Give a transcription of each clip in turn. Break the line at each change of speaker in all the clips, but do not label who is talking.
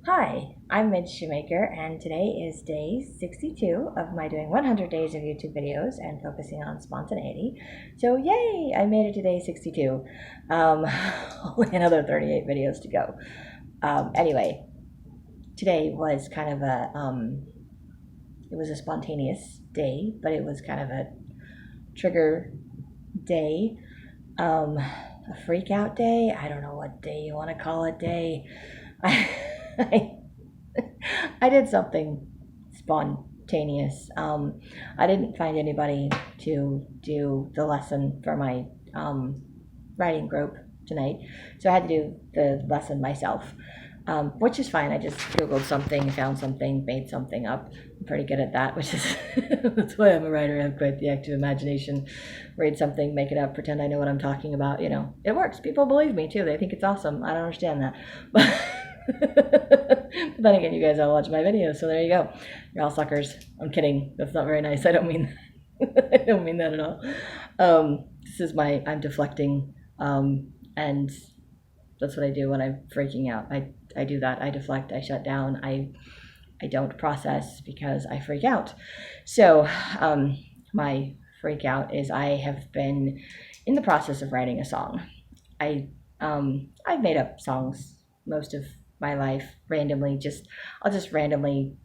Hi, I'm Midge Shoemaker, and today is day 62 of my doing 100 days of YouTube videos and focusing on spontaneity. So, yay! I made it to day 62. Only another 38 videos to go. Anyway, today was kind of it was a spontaneous day, but it was kind of a trigger day, a freak out day. I don't know what day you want to call it day. I, I did something spontaneous. I didn't find anybody to do the lesson for my writing group tonight, so I had to do the lesson myself, which is fine. I just Googled something, found something, made something up. I'm pretty good at that, which is that's why I'm a writer. I have quite the active imagination. Read something, make it up, pretend I know what I'm talking about. It works. People believe me too. They think it's awesome. I don't understand that, but. But then again, you guys all watch my videos, so there you go. You're all suckers. I'm kidding. That's not very nice. I don't mean I don't mean that at all. This is I'm deflecting, and that's what I do when I'm freaking out. I do that. I deflect. I shut down. I don't process because I freak out. So my freak out is I have been in the process of writing a song. I've made up songs most of my life randomly. I'll just randomly,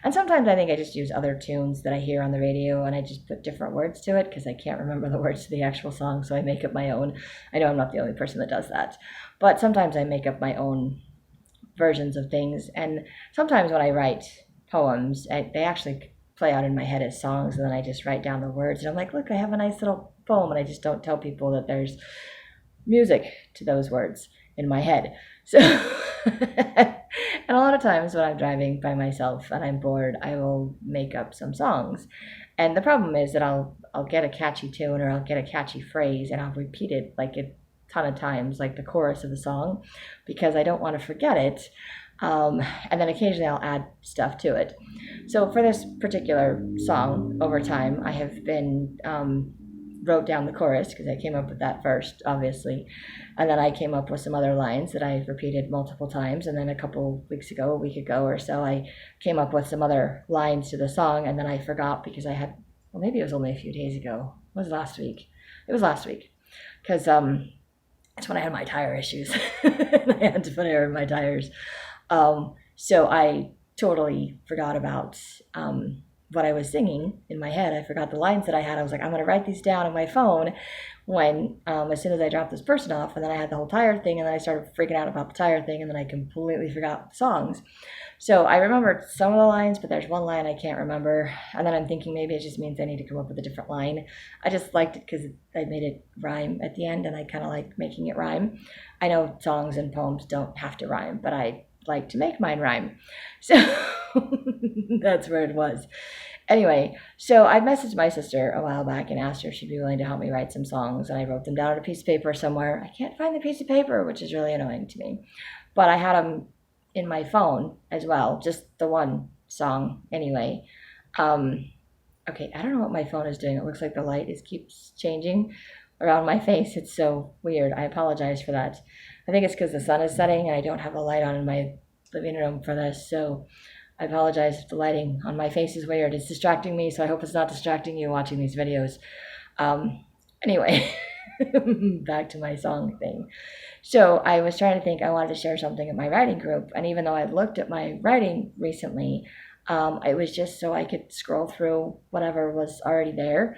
and sometimes I think I just use other tunes that I hear on the radio and I just put different words to it because I can't remember the words to the actual song, so I make up my own. I know I'm not the only person that does that, but sometimes I make up my own versions of things, and sometimes when I write poems, they actually play out in my head as songs, and then I just write down the words, and I'm like, look, I have a nice little poem, and I just don't tell people that there's music to those words in my head. So, and a lot of times when I'm driving by myself and I'm bored, I will make up some songs. And the problem is that I'll get a catchy tune or I'll get a catchy phrase and I'll repeat it like a ton of times, like the chorus of the song, because I don't want to forget it. And then occasionally I'll add stuff to it. So for this particular song, over time, I have been wrote down the chorus because I came up with that first, obviously, and then I came up with some other lines that I repeated multiple times, and then a week ago or so, I came up with some other lines to the song, and then I forgot because maybe it was only a few days ago. It was last week. It was last week because that's when I had my tire issues and I had to put air in my tires. So I totally forgot about what I was singing in my head. I forgot the lines that I had. I was like, I'm going to write these down on my phone when, as soon as I dropped this person off, and then I had the whole tire thing, and then I started freaking out about the tire thing, and then I completely forgot the songs. So I remembered some of the lines, but there's one line I can't remember, and then I'm thinking maybe it just means I need to come up with a different line. I just liked it because I made it rhyme at the end, and I kind of like making it rhyme. I know songs and poems don't have to rhyme, but I like to make mine rhyme. So that's where it was. Anyway, so I messaged my sister a while back and asked her if she'd be willing to help me write some songs, and I wrote them down on a piece of paper somewhere. I can't find the piece of paper, which is really annoying to me, but I had them in my phone as well, just the one song anyway. Okay, I don't know what my phone is doing. It looks like the light keeps changing around my face. It's so weird. I apologize for that. I think it's because the sun is setting and I don't have a light on in my living room for this, so I apologize if the lighting on my face is weird. It's distracting me, so I hope it's not distracting you watching these videos. Anyway, back to my song thing. So I was trying to think, I wanted to share something in my writing group, and even though I looked at my writing recently, it was just so I could scroll through whatever was already there.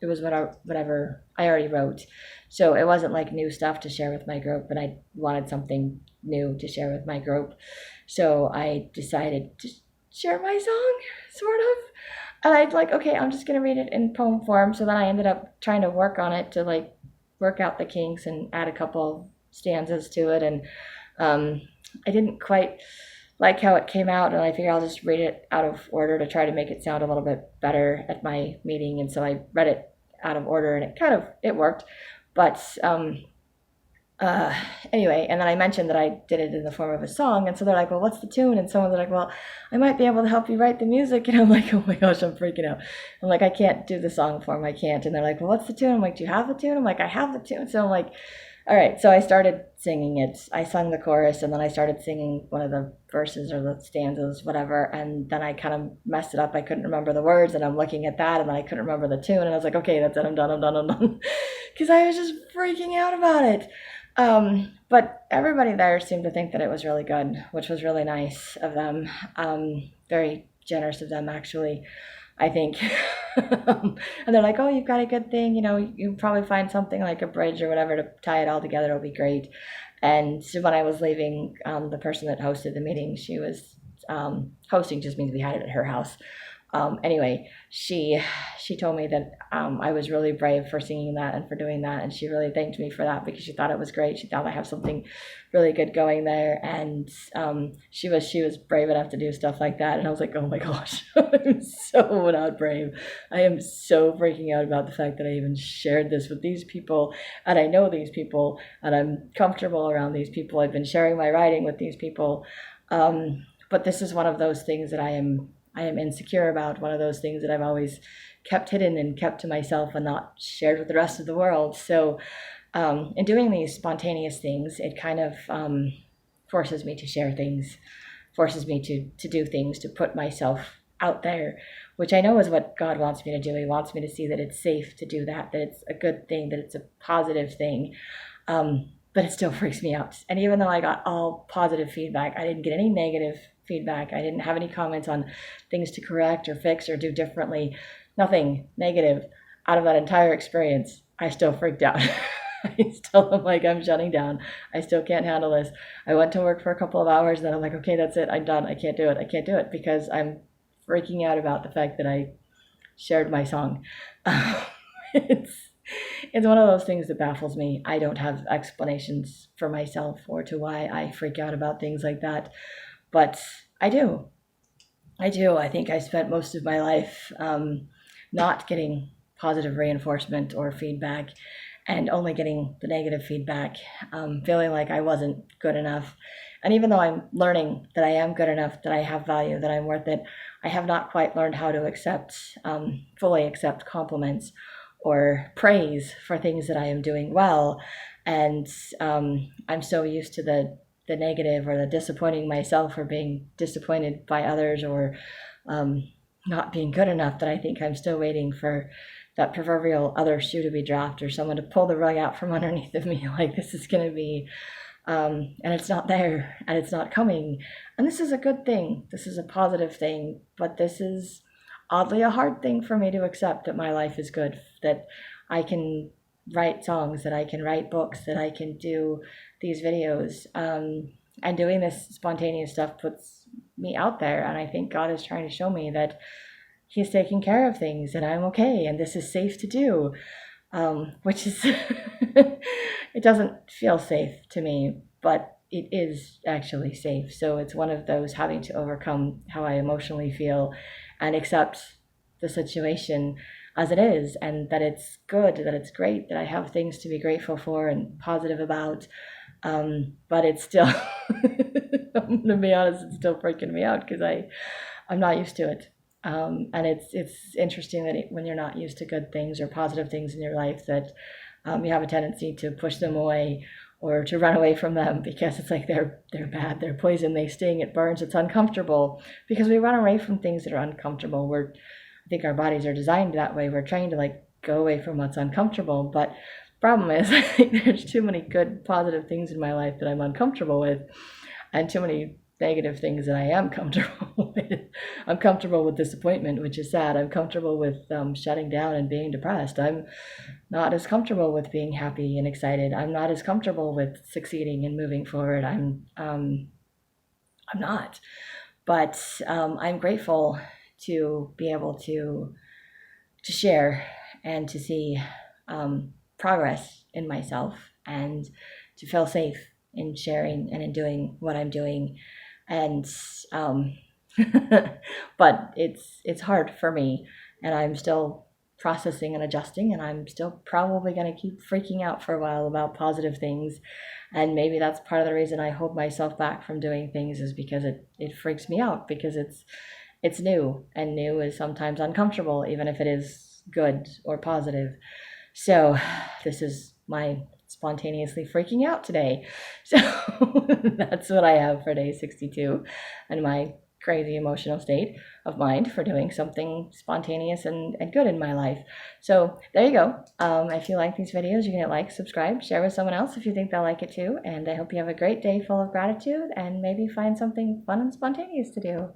It was whatever I already wrote. So it wasn't like new stuff to share with my group, but I wanted something new to share with my group. So I decided to share my song, sort of. And I'd like, okay, I'm just going to read it in poem form. So then I ended up trying to work on it to like work out the kinks and add a couple stanzas to it. And I didn't quite like how it came out, and I figured I'll just read it out of order to try to make it sound a little bit better at my meeting. And so I read it out of order, and it worked. But anyway, and then I mentioned that I did it in the form of a song, and so they're like, well, what's the tune? And someone's like, well, I might be able to help you write the music. And I'm like, oh my gosh, I'm freaking out. I'm like, I can't do the song form, I can't. And they're like, well, what's the tune? I'm like, do you have the tune? I'm like, I have the tune. So I'm like, All right, so I started singing it. I sung the chorus and then I started singing one of the verses or the stanzas, whatever. And then I kind of messed it up. I couldn't remember the words and I'm looking at that and then I couldn't remember the tune. And I was like, okay, that's it. I'm done. I'm done. I'm done. Because I was just freaking out about it. But everybody there seemed to think that it was really good, which was really nice of them. Very generous of them, actually, I think. And they're like, oh, you've got a good thing. You probably find something like a bridge or whatever to tie it all together. It'll be great. And so when I was leaving, the person that hosted the meeting, she was hosting just means we had it at her house. Anyway, she told me that I was really brave for singing that and for doing that, and she really thanked me for that because she thought it was great. She thought I have something really good going there, and she was brave enough to do stuff like that. And I was like, oh my gosh, I'm so not brave. I am so freaking out about the fact that I even shared this with these people, and I know these people, and I'm comfortable around these people. I've been sharing my writing with these people, but this is one of those things that I am insecure about, one of those things that I've always kept hidden and kept to myself and not shared with the rest of the world. So in doing these spontaneous things, it kind of forces me to share things, forces me to do things, to put myself out there, which I know is what God wants me to do. He wants me to see that it's safe to do that it's a good thing, that it's a positive thing. But it still freaks me out. And even though I got all positive feedback, I didn't get any negative feedback. I didn't have any comments on things to correct or fix or do differently. Nothing negative out of that entire experience. I still freaked out. I still am like, I'm shutting down. I still can't handle this. I went to work for a couple of hours and then I'm like, okay, that's it. I'm done. I can't do it. I can't do it because I'm freaking out about the fact that I shared my song. It's one of those things that baffles me. I don't have explanations for myself or to why I freak out about things like that. But I do. I think I spent most of my life not getting positive reinforcement or feedback and only getting the negative feedback, feeling like I wasn't good enough. And even though I'm learning that I am good enough, that I have value, that I'm worth it, I have not quite learned how to fully accept compliments or praise for things that I am doing well. And I'm so used to the negative or the disappointing myself or being disappointed by others or not being good enough that I think I'm still waiting for that proverbial other shoe to be dropped or someone to pull the rug out from underneath of me. Like this is going to be, and it's not there and it's not coming. And this is a good thing. This is a positive thing, but this is oddly a hard thing for me to accept, that my life is good, that I can write songs, that I can write books, that I can do these videos. And doing this spontaneous stuff puts me out there. And I think God is trying to show me that He's taking care of things and I'm okay and this is safe to do, which is, it doesn't feel safe to me, but it is actually safe. So it's one of those having to overcome how I emotionally feel and accept the situation as it is, and that it's good, that it's great, that I have things to be grateful for and positive about. But it's still, I'm going to be honest, it's still freaking me out because I'm not used to it. And it's interesting that when you're not used to good things or positive things in your life, that you have a tendency to push them away or to run away from them because it's like they're bad, they're poison, they sting, it burns, it's uncomfortable. Because we run away from things that are uncomfortable. I think our bodies are designed that way. We're trying to like go away from what's uncomfortable. But problem is, I think there's too many good, positive things in my life that I'm uncomfortable with, and too many negative things that I am comfortable with. I'm comfortable with disappointment, which is sad. I'm comfortable with shutting down and being depressed. I'm not as comfortable with being happy and excited. I'm not as comfortable with succeeding and moving forward. I'm not. But I'm grateful to be able to share and to see progress in myself and to feel safe in sharing and in doing what I'm doing. And but it's hard for me, and I'm still processing and adjusting, and I'm still probably going to keep freaking out for a while about positive things. And maybe that's part of the reason I hold myself back from doing things, is because it freaks me out, because it's new, and new is sometimes uncomfortable, even if it is good or positive. So this is my spontaneously freaking out today. So that's what I have for day 62 and my crazy emotional state of mind for doing something spontaneous and good in my life. So there you go. If you like these videos, you can hit like, subscribe, share with someone else if you think they'll like it too. And I hope you have a great day full of gratitude and maybe find something fun and spontaneous to do.